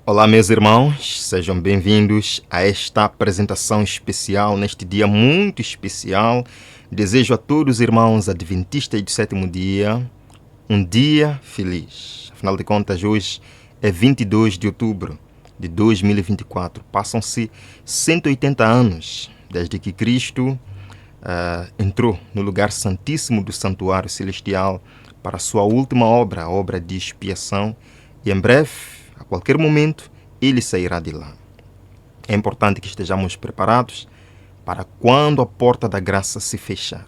Olá, meus irmãos, sejam bem-vindos a esta apresentação especial, neste dia muito especial. Desejo a todos os irmãos adventistas do sétimo dia um dia feliz. Afinal de contas, hoje é 22 de outubro de 2024. Passam-se 180 anos desde que Cristo entrou no lugar santíssimo do santuário celestial para a sua última obra, a obra de expiação, e em breve, a qualquer momento, ele sairá de lá. É importante que estejamos preparados para quando a porta da graça se fechar.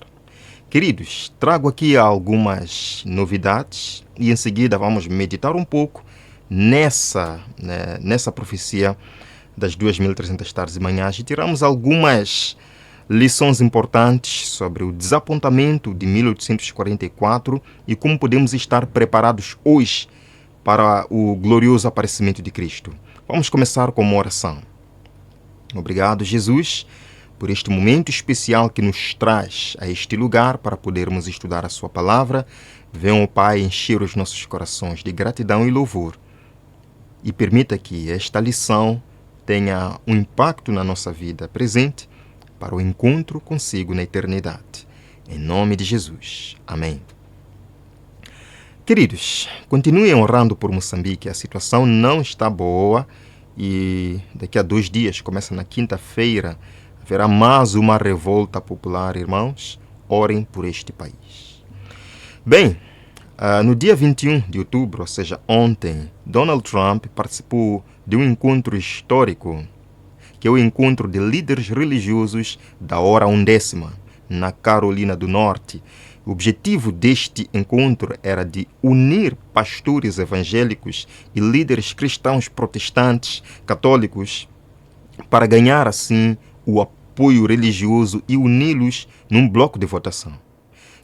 Queridos, trago aqui algumas novidades e em seguida vamos meditar um pouco nessa profecia das 2.300 tardes e manhãs e tiramos algumas lições importantes sobre o desapontamento de 1844 e como podemos estar preparados hoje para o glorioso aparecimento de Cristo. Vamos começar com uma oração. Obrigado, Jesus, por este momento especial que nos traz a este lugar para podermos estudar a sua palavra. Venha, ó Pai, encher os nossos corações de gratidão e louvor e permita que esta lição tenha um impacto na nossa vida presente para o encontro consigo na eternidade. Em nome de Jesus. Amém. Queridos, continuem orando por Moçambique. A situação não está boa e daqui a 2 dias, começa na quinta-feira, haverá mais uma revolta popular, irmãos. Orem por este país. Bem, no dia 21 de outubro, ou seja, ontem, Donald Trump participou de um encontro histórico, que é o encontro de líderes religiosos da hora undécima, na Carolina do Norte. O objetivo deste encontro era de unir pastores evangélicos e líderes cristãos protestantes, católicos, para ganhar assim o apoio religioso e uni-los num bloco de votação.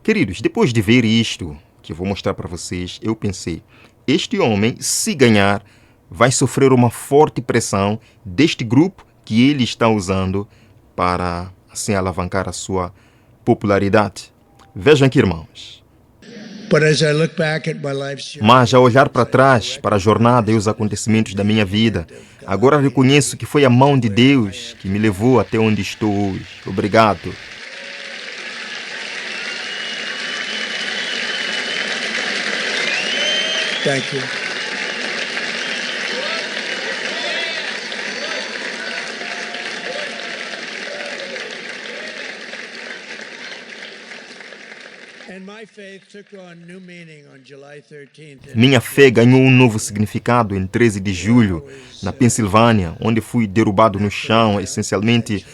Queridos, depois de ver isto, que eu vou mostrar para vocês, eu pensei, este homem, se ganhar, vai sofrer uma forte pressão deste grupo que ele está usando para assim alavancar a sua popularidade. Vejam aqui, irmãos. Mas ao olhar para trás, para a jornada e os acontecimentos da minha vida, agora reconheço que foi a mão de Deus que me levou até onde estou hoje. Obrigado. Thank you. Minha fé ganhou um novo significado em 13 de julho, na Pensilvânia, onde fui derrubado no chão, essencialmente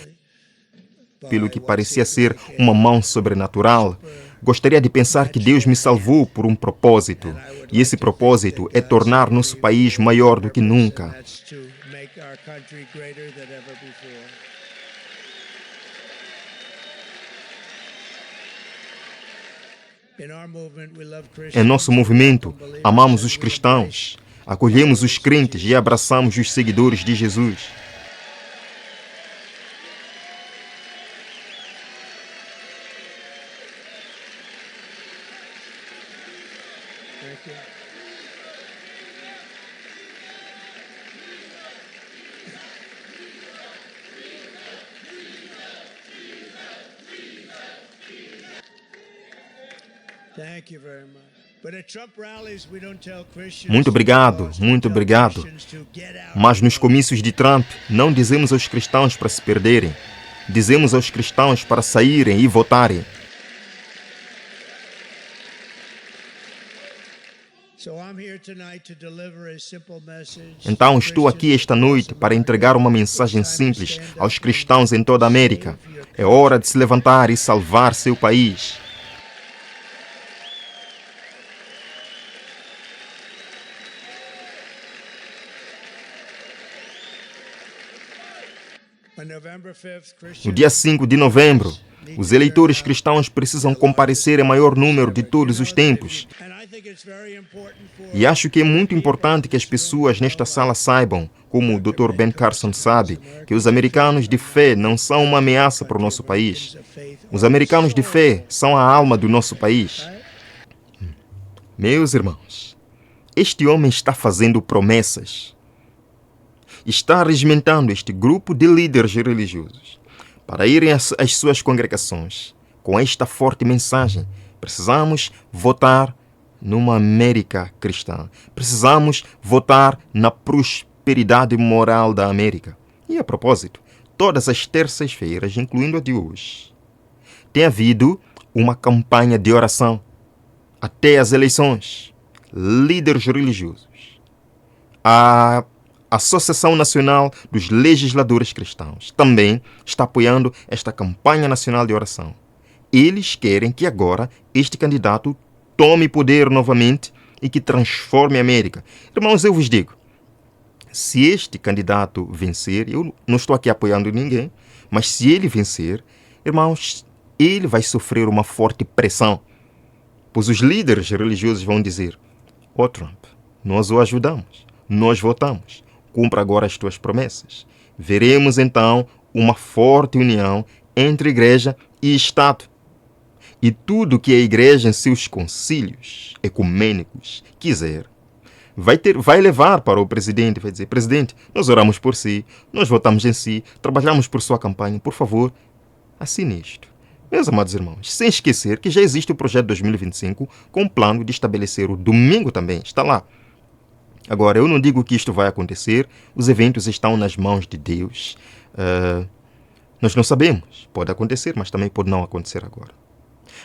pelo que parecia ser uma mão sobrenatural. Gostaria de pensar que Deus me salvou por um propósito, e esse propósito é tornar nosso país maior do que nunca. Em nosso movimento, amamos os cristãos, acolhemos os crentes e abraçamos os seguidores de Jesus. Muito obrigado, muito obrigado. Mas nos comícios de Trump, não dizemos aos cristãos para se perderem. Dizemos aos cristãos para saírem e votarem. Então estou aqui esta noite para entregar uma mensagem simples aos cristãos em toda a América. É hora de se levantar e salvar seu país. No dia 5 de novembro, os eleitores cristãos precisam comparecer em maior número de todos os tempos. E acho que é muito importante que as pessoas nesta sala saibam, como o Dr. Ben Carson sabe, que os americanos de fé não são uma ameaça para o nosso país. Os americanos de fé são a alma do nosso país. Meus irmãos, este homem está fazendo promessas. está regimentando este grupo de líderes religiosos para irem às suas congregações com esta forte mensagem: precisamos votar numa América cristã. Precisamos votar na prosperidade moral da América. E a propósito, todas as terças-feiras, incluindo a de hoje, tem havido uma campanha de oração até as eleições. Líderes religiosos, a Associação Nacional dos Legisladores Cristãos também está apoiando esta campanha nacional de oração. Eles querem que agora este candidato tome poder novamente e que transforme a América. Irmãos, eu vos digo, se este candidato vencer, eu não estou aqui apoiando ninguém, mas se ele vencer, irmãos, ele vai sofrer uma forte pressão, pois os líderes religiosos vão dizer: ó Trump, nós o ajudamos, nós votamos, cumpra agora as tuas promessas. Veremos então uma forte união entre igreja e Estado. E tudo que a igreja em seus concílios ecumênicos quiser, vai levar para o presidente, vai dizer: presidente, nós oramos por si, nós votamos em si, trabalhamos por sua campanha, por favor, assine isto. Meus amados irmãos, sem esquecer que já existe o projeto 2025 com o plano de estabelecer o domingo também, está lá. Agora, eu não digo que isto vai acontecer, os eventos estão nas mãos de Deus. Nós não sabemos, pode acontecer, mas também pode não acontecer agora.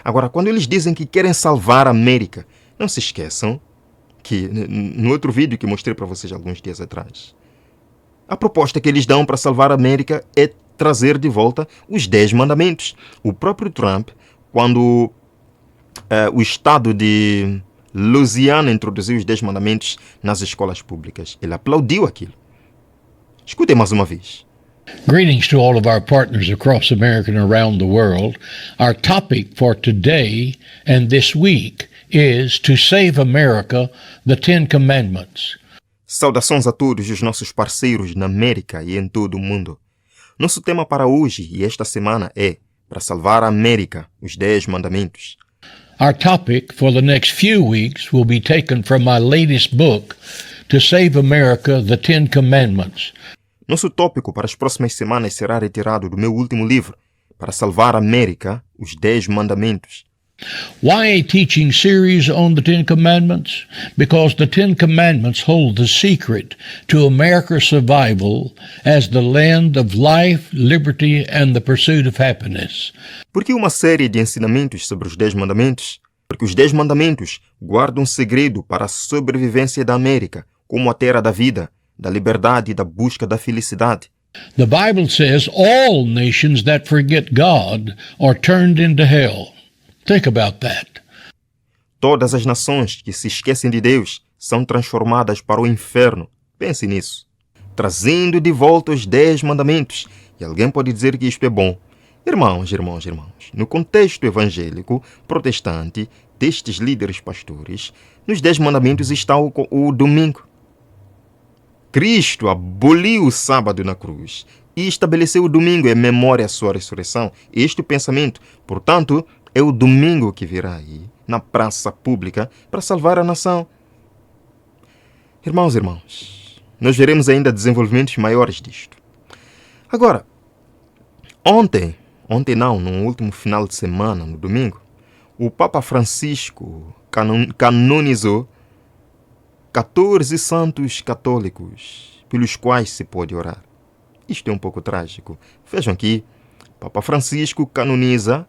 Agora, quando eles dizem que querem salvar a América, não se esqueçam que, no outro vídeo que mostrei para vocês alguns dias atrás, a proposta que eles dão para salvar a América é trazer de volta os 10 mandamentos. O próprio Trump, quando o estado de Louisiana introduziu os 10 mandamentos nas escolas públicas, ele aplaudiu aquilo. Escutem mais uma vez. Greetings to all of our partners across America and around the world. Our topic for today and this week is to save America, the Ten Commandments. Saudações a todos os nossos parceiros na América e em todo o mundo. Nosso tema para hoje e esta semana é para salvar a América, os 10 mandamentos. Our topic for the next few weeks will be taken from my latest book, To Save America, the Ten Commandments. Nosso tópico para as próximas semanas será retirado do meu último livro, Para Salvar a América, os 10 Mandamentos. Why a teaching series on the Ten Commandments? Because the Ten Commandments hold the secret to America's survival as the land of life, liberty, and the pursuit of happiness. Por que uma série de ensinamentos sobre os 10 Mandamentos? Porque os 10 Mandamentos guardam um segredo para a sobrevivência da América, como a terra da vida, da liberdade e da busca da felicidade. The Bible says all nations that forget God are turned into hell. Think about that. Todas as nações que se esquecem de Deus são transformadas para o inferno. Pense nisso. Trazendo de volta os 10 mandamentos. E alguém pode dizer que isto é bom. Irmãos, no contexto evangélico protestante destes líderes pastores, nos 10 mandamentos está o domingo. Cristo aboliu o sábado na cruz e estabeleceu o domingo em memória à sua ressurreição. Este é o pensamento. Portanto, é o domingo que virá aí, na praça pública, para salvar a nação. Irmãos, nós veremos ainda desenvolvimentos maiores disto. Agora, no último final de semana, no domingo, o Papa Francisco canonizou 14 santos católicos pelos quais se pode orar. Isto é um pouco trágico. Vejam aqui, Papa Francisco canoniza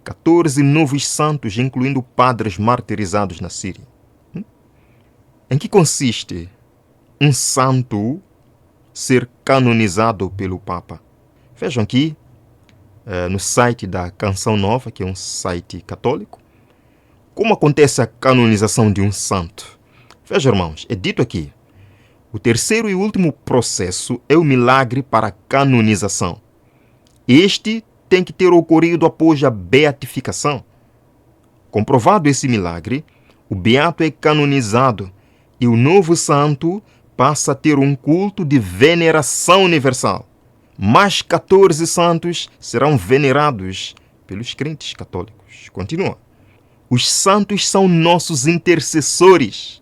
14 novos santos, incluindo padres martirizados na Síria. Em que consiste um santo ser canonizado pelo Papa? Vejam aqui, no site da Canção Nova, que é um site católico, como acontece a canonização de um santo. Vejam, irmãos, é dito aqui, o terceiro e último processo é o milagre para a canonização. Este tem que ter ocorrido após a beatificação. Comprovado esse milagre, o beato é canonizado e o novo santo passa a ter um culto de veneração universal. Mais 14 santos serão venerados pelos crentes católicos. Continua. Os santos são nossos intercessores.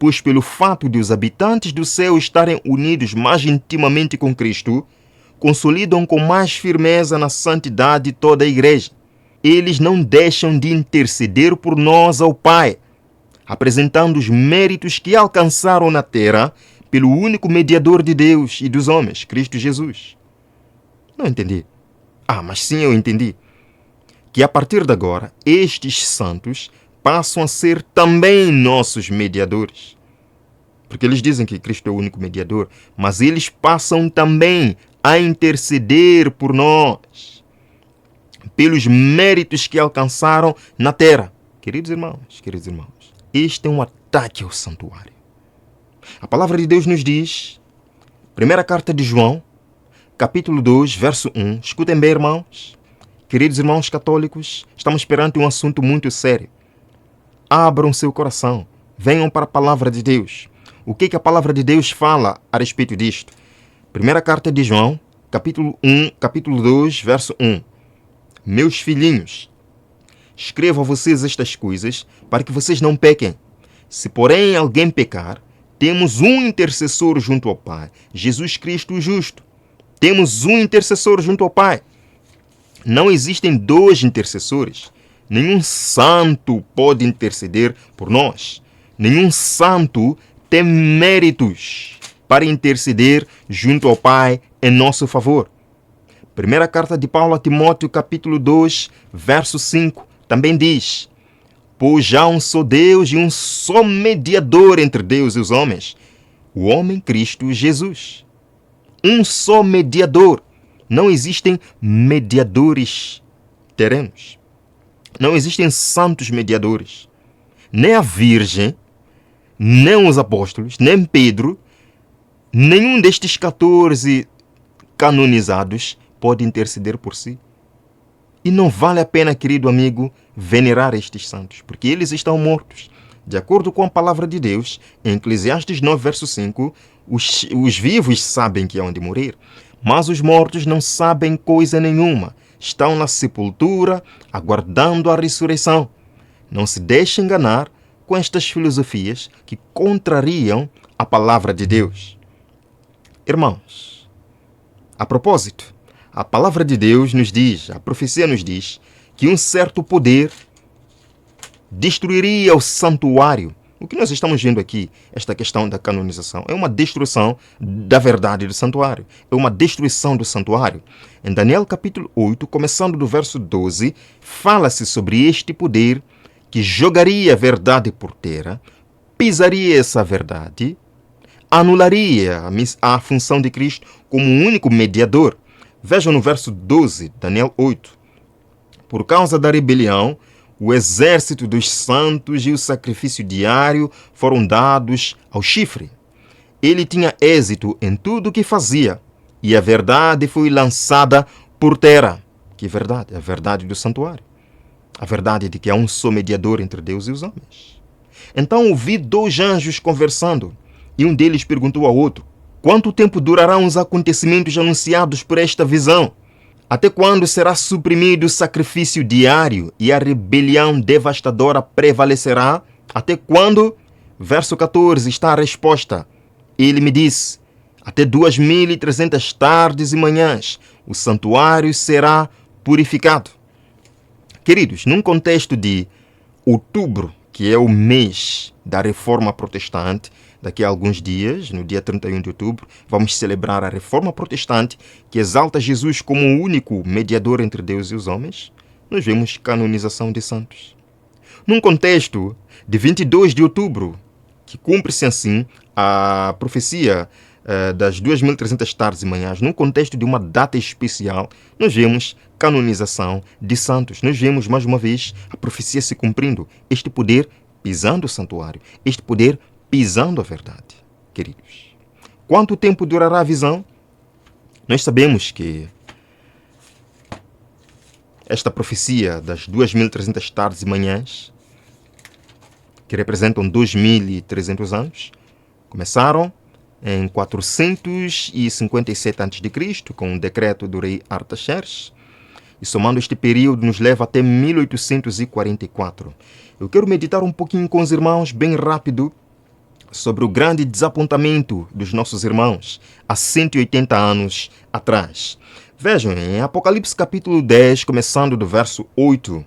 pois pelo fato de os habitantes do céu estarem unidos mais intimamente com Cristo, consolidam com mais firmeza na santidade toda a igreja. Eles não deixam de interceder por nós ao Pai, apresentando os méritos que alcançaram na terra pelo único mediador de Deus e dos homens, Cristo Jesus. Não entendi. Mas sim, eu entendi. Que a partir de agora, estes santos passam a ser também nossos mediadores. Porque eles dizem que Cristo é o único mediador, mas eles passam também a interceder por nós, pelos méritos que alcançaram na terra. Queridos irmãos, este é um ataque ao santuário. A palavra de Deus nos diz, primeira carta de João, capítulo 2, verso 1. Escutem bem, irmãos. Queridos irmãos católicos, estamos perante um assunto muito sério. Abram seu coração, venham para a palavra de Deus. O que a palavra de Deus fala a respeito disto? Primeira carta de João, capítulo 2, verso 1. Meus filhinhos, escrevo a vocês estas coisas para que vocês não pequem. Se, porém, alguém pecar, temos um intercessor junto ao Pai, Jesus Cristo o justo. Temos um intercessor junto ao Pai. Não existem dois intercessores. Nenhum santo pode interceder por nós. Nenhum santo tem méritos para interceder junto ao Pai em nosso favor. Primeira carta de Paulo a Timóteo, capítulo 2, verso 5, também diz: pois há um só Deus e um só mediador entre Deus e os homens, o homem Cristo Jesus. Um só mediador. Não existem mediadores terrenos. Não existem santos mediadores. Nem a Virgem, nem os apóstolos, nem Pedro, nenhum destes 14 canonizados pode interceder por si. E não vale a pena, querido amigo, venerar estes santos, porque eles estão mortos. De acordo com a palavra de Deus, em Eclesiastes 9, verso 5, os vivos sabem que hão de morrer, mas os mortos não sabem coisa nenhuma. Estão na sepultura, aguardando a ressurreição. Não se deixe enganar com estas filosofias que contrariam a palavra de Deus. Irmãos, a propósito, a palavra de Deus nos diz, a profecia nos diz, que um certo poder destruiria o santuário. O que nós estamos vendo aqui, esta questão da canonização, é uma destruição da verdade do santuário. É uma destruição do santuário. Em Daniel capítulo 8, começando do verso 12, fala-se sobre este poder que jogaria a verdade por terra, pisaria essa verdade, anularia a função de Cristo como um único mediador. Vejam no verso 12, Daniel 8. Por causa da rebelião, o exército dos santos e o sacrifício diário foram dados ao chifre. Ele tinha êxito em tudo o que fazia, e a verdade foi lançada por terra. Que verdade? A verdade do santuário. A verdade de que há um só mediador entre Deus e os homens. Então ouvi 2 anjos conversando, e um deles perguntou ao outro: quanto tempo durarão os acontecimentos anunciados por esta visão? Até quando será suprimido o sacrifício diário e a rebelião devastadora prevalecerá? Até quando? Verso 14 está a resposta. Ele me disse: até 2.300 tardes e manhãs o santuário será purificado. Queridos, num contexto de outubro, que é o mês da Reforma Protestante, daqui a alguns dias, no dia 31 de outubro, vamos celebrar a Reforma Protestante, que exalta Jesus como o único mediador entre Deus e os homens. Nós vemos canonização de santos. Num contexto de 22 de outubro, que cumpre-se assim a profecia das 2.300 tardes e manhãs, num contexto de uma data especial, nós vemos canonização de santos. Nós vemos, mais uma vez, a profecia se cumprindo. Este poder pisando o santuário. Este poder pisando a verdade, queridos. Quanto tempo durará a visão? Nós sabemos que esta profecia das 2.300 tardes e manhãs, que representam 2.300 anos, começaram em 457 a.C., com o decreto do rei Artaxerxes, e somando este período nos leva até 1844. Eu quero meditar um pouquinho com os irmãos, bem rápido, sobre o grande desapontamento dos nossos irmãos há 180 anos atrás. Vejam, em Apocalipse capítulo 10, começando do verso 8,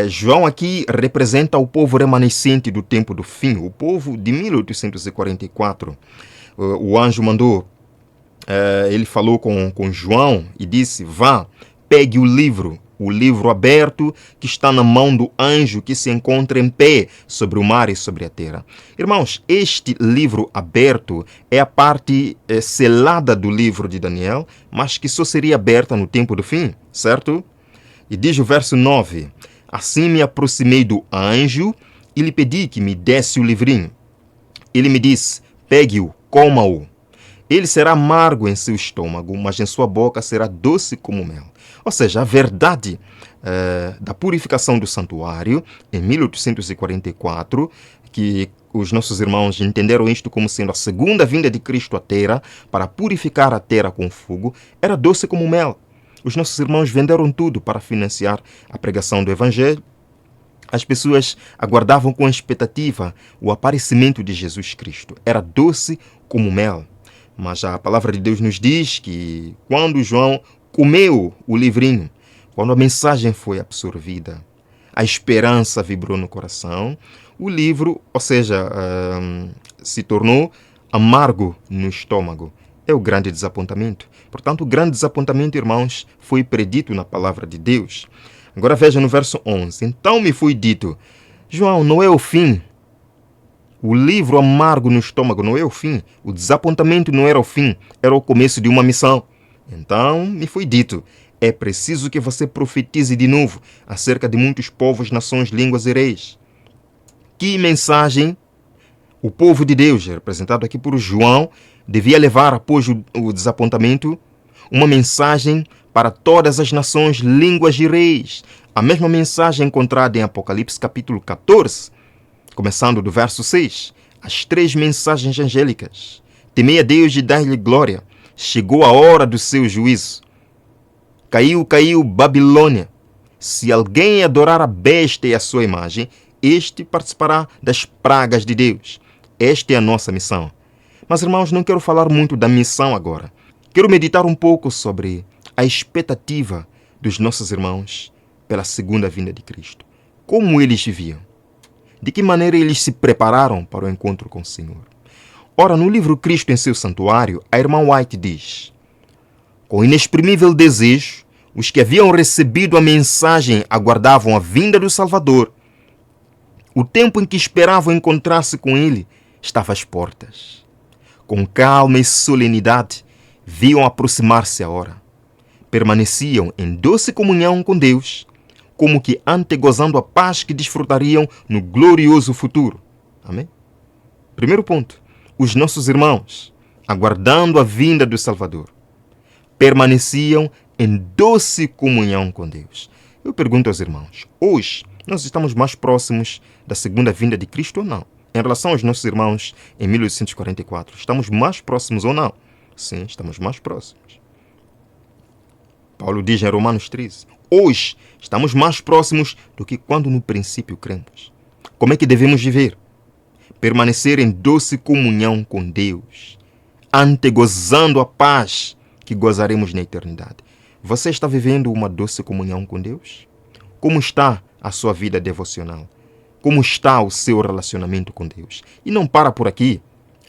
João aqui representa o povo remanescente do tempo do fim, o povo de 1844. O anjo mandou, ele falou com João e disse: vá, pegue o livro aberto que está na mão do anjo que se encontra em pé sobre o mar e sobre a terra. Irmãos, este livro aberto é a parte selada do livro de Daniel, mas que só seria aberta no tempo do fim, certo? E diz o verso 9: assim me aproximei do anjo e lhe pedi que me desse o livrinho. Ele me disse: pegue-o, coma-o. Ele será amargo em seu estômago, mas em sua boca será doce como mel. Ou seja, a verdade da purificação do santuário, em 1844, que os nossos irmãos entenderam isto como sendo a segunda vinda de Cristo à terra, para purificar a terra com fogo, era doce como mel. Os nossos irmãos venderam tudo para financiar a pregação do Evangelho. As pessoas aguardavam com expectativa o aparecimento de Jesus Cristo. Era doce como mel. Mas a palavra de Deus nos diz que quando João comeu o livrinho, quando a mensagem foi absorvida, a esperança vibrou no coração, o livro, ou seja, se tornou amargo no estômago. É o grande desapontamento. Portanto, o grande desapontamento, irmãos, foi predito na palavra de Deus. Agora veja no verso 11. Então me foi dito: João, não é o fim. O livro amargo no estômago não é o fim. O desapontamento não era o fim, era o começo de uma missão. Então me foi dito: é preciso que você profetize de novo acerca de muitos povos, nações, línguas e reis. Que mensagem o povo de Deus, representado aqui por João, devia levar após o desapontamento? Uma mensagem para todas as nações, línguas e reis. A mesma mensagem encontrada em Apocalipse capítulo 14, começando do verso 6. As 3 mensagens angélicas. Temei a Deus e dai-lhe glória. Chegou a hora do seu juízo. Caiu Babilônia. Se alguém adorar a besta e a sua imagem, este participará das pragas de Deus. Esta é a nossa missão. Mas, irmãos, não quero falar muito da missão agora. Quero meditar um pouco sobre a expectativa dos nossos irmãos pela segunda vinda de Cristo. Como eles viviam? De que maneira eles se prepararam para o encontro com o Senhor? Ora, no livro Cristo em seu Santuário, a irmã White diz: com inexprimível desejo, os que haviam recebido a mensagem aguardavam a vinda do Salvador. O tempo em que esperavam encontrar-se com ele estava às portas. Com calma e solenidade, viam aproximar-se a hora. Permaneciam em doce comunhão com Deus, como que antegozando a paz que desfrutariam no glorioso futuro. Amém? Primeiro ponto. Os nossos irmãos, aguardando a vinda do Salvador, permaneciam em doce comunhão com Deus. Eu pergunto aos irmãos, hoje nós estamos mais próximos da segunda vinda de Cristo ou não? Em relação aos nossos irmãos em 1844, estamos mais próximos ou não? Sim, estamos mais próximos. Paulo diz em Romanos 13, hoje estamos mais próximos do que quando no princípio cremos. Como é que devemos viver? Permanecer em doce comunhão com Deus, antegozando a paz que gozaremos na eternidade. Você está vivendo uma doce comunhão com Deus? Como está a sua vida devocional? Como está o seu relacionamento com Deus? E não para por aqui.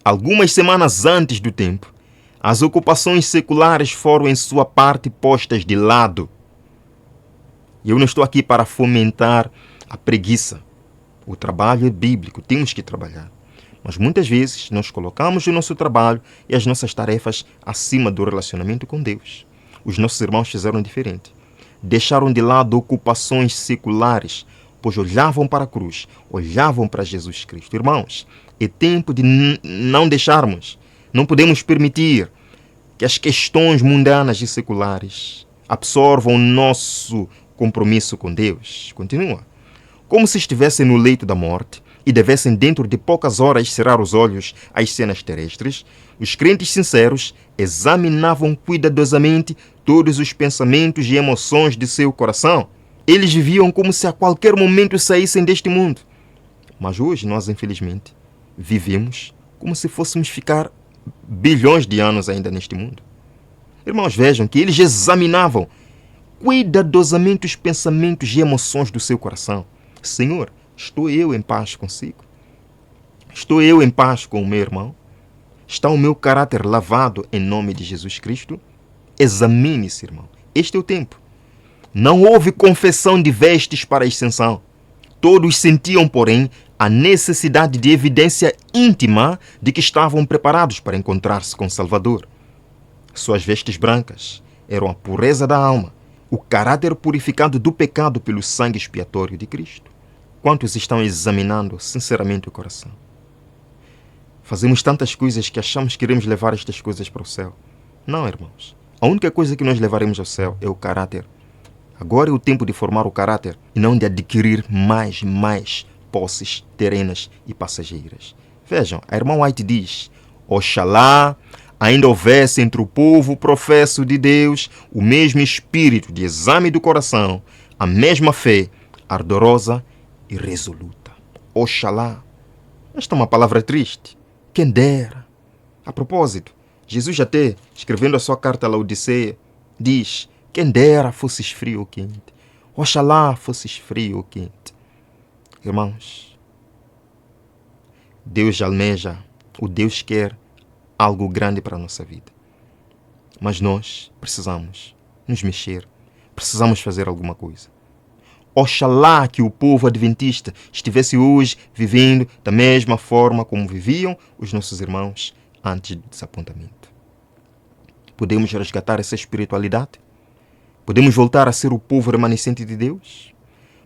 Algumas semanas antes do tempo, as ocupações seculares foram em sua parte postas de lado. E eu não estou aqui para fomentar a preguiça. O trabalho é bíblico, temos que trabalhar. Mas muitas vezes nós colocamos o nosso trabalho e as nossas tarefas acima do relacionamento com Deus. Os nossos irmãos fizeram diferente. Deixaram de lado ocupações seculares, pois olhavam para a cruz, olhavam para Jesus Cristo. Irmãos, é tempo de não deixarmos. Não podemos permitir que as questões mundanas e seculares absorvam o nosso compromisso com Deus. Continua. Como se estivessem no leito da morte e devessem dentro de poucas horas cerrar os olhos às cenas terrestres, os crentes sinceros examinavam cuidadosamente todos os pensamentos e emoções de seu coração. Eles viviam como se a qualquer momento saíssem deste mundo. Mas hoje nós, infelizmente, vivemos como se fôssemos ficar bilhões de anos ainda neste mundo. Irmãos, vejam que eles examinavam cuidadosamente os pensamentos e emoções do seu coração. Senhor, estou eu em paz consigo? Estou eu em paz com o meu irmão? Está o meu caráter lavado em nome de Jesus Cristo? Examine-se, irmão. Este é o tempo. Não houve confessão de vestes para a ascensão. Todos sentiam, porém, a necessidade de evidência íntima de que estavam preparados para encontrar-se com o Salvador. Suas vestes brancas eram a pureza da alma, o caráter purificado do pecado pelo sangue expiatório de Cristo. Quantos estão examinando sinceramente o coração? Fazemos tantas coisas que achamos que iremos levar estas coisas para o céu. Não, irmãos. A única coisa que nós levaremos ao céu é o caráter. Agora é o tempo de formar o caráter e não de adquirir mais posses terenas e passageiras. Vejam, a irmã White diz: Oxalá ainda houvesse entre o povo professo de Deus o mesmo espírito de exame do coração, a mesma fé ardorosa e resoluta. Oxalá. Esta é uma palavra triste. Quem dera. A propósito, Jesus até, escrevendo a sua carta à Laodiceia, diz: quem dera fosses frio ou quente. Oxalá fosses frio ou quente. Irmãos, Deus almeja, o Deus quer algo grande para a nossa vida. Mas nós precisamos nos mexer, precisamos fazer alguma coisa. Oxalá que o povo adventista estivesse hoje vivendo da mesma forma como viviam os nossos irmãos antes do desapontamento. Podemos resgatar essa espiritualidade? Podemos voltar a ser o povo remanescente de Deus?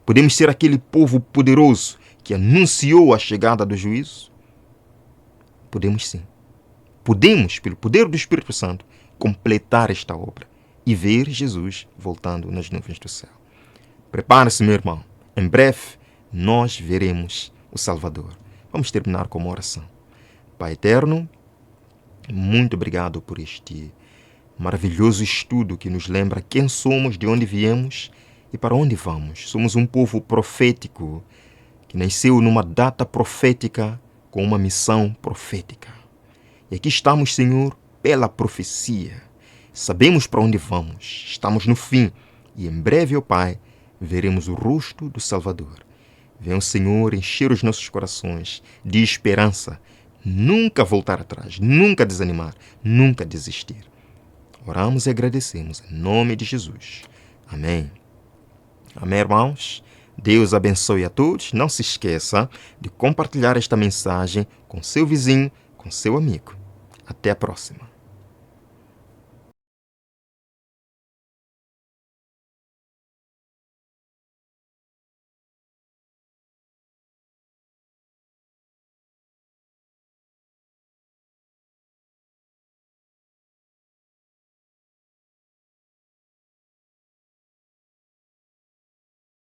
Podemos ser aquele povo poderoso que anunciou a chegada do juízo? Podemos sim. Podemos, pelo poder do Espírito Santo, completar esta obra e ver Jesus voltando nas nuvens do céu. Prepare-se, meu irmão. Em breve, nós veremos o Salvador. Vamos terminar com uma oração. Pai eterno, muito obrigado por este maravilhoso estudo que nos lembra quem somos, de onde viemos e para onde vamos. Somos um povo profético que nasceu numa data profética com uma missão profética. E aqui estamos, Senhor, pela profecia. Sabemos para onde vamos. Estamos no fim e em breve, ó Pai, veremos o rosto do Salvador. Venha o Senhor encher os nossos corações de esperança. Nunca voltar atrás, nunca desanimar, nunca desistir. Oramos e agradecemos em nome de Jesus. Amém. Amém, irmãos? Deus abençoe a todos. Não se esqueça de compartilhar esta mensagem com seu vizinho, com seu amigo. Até a próxima.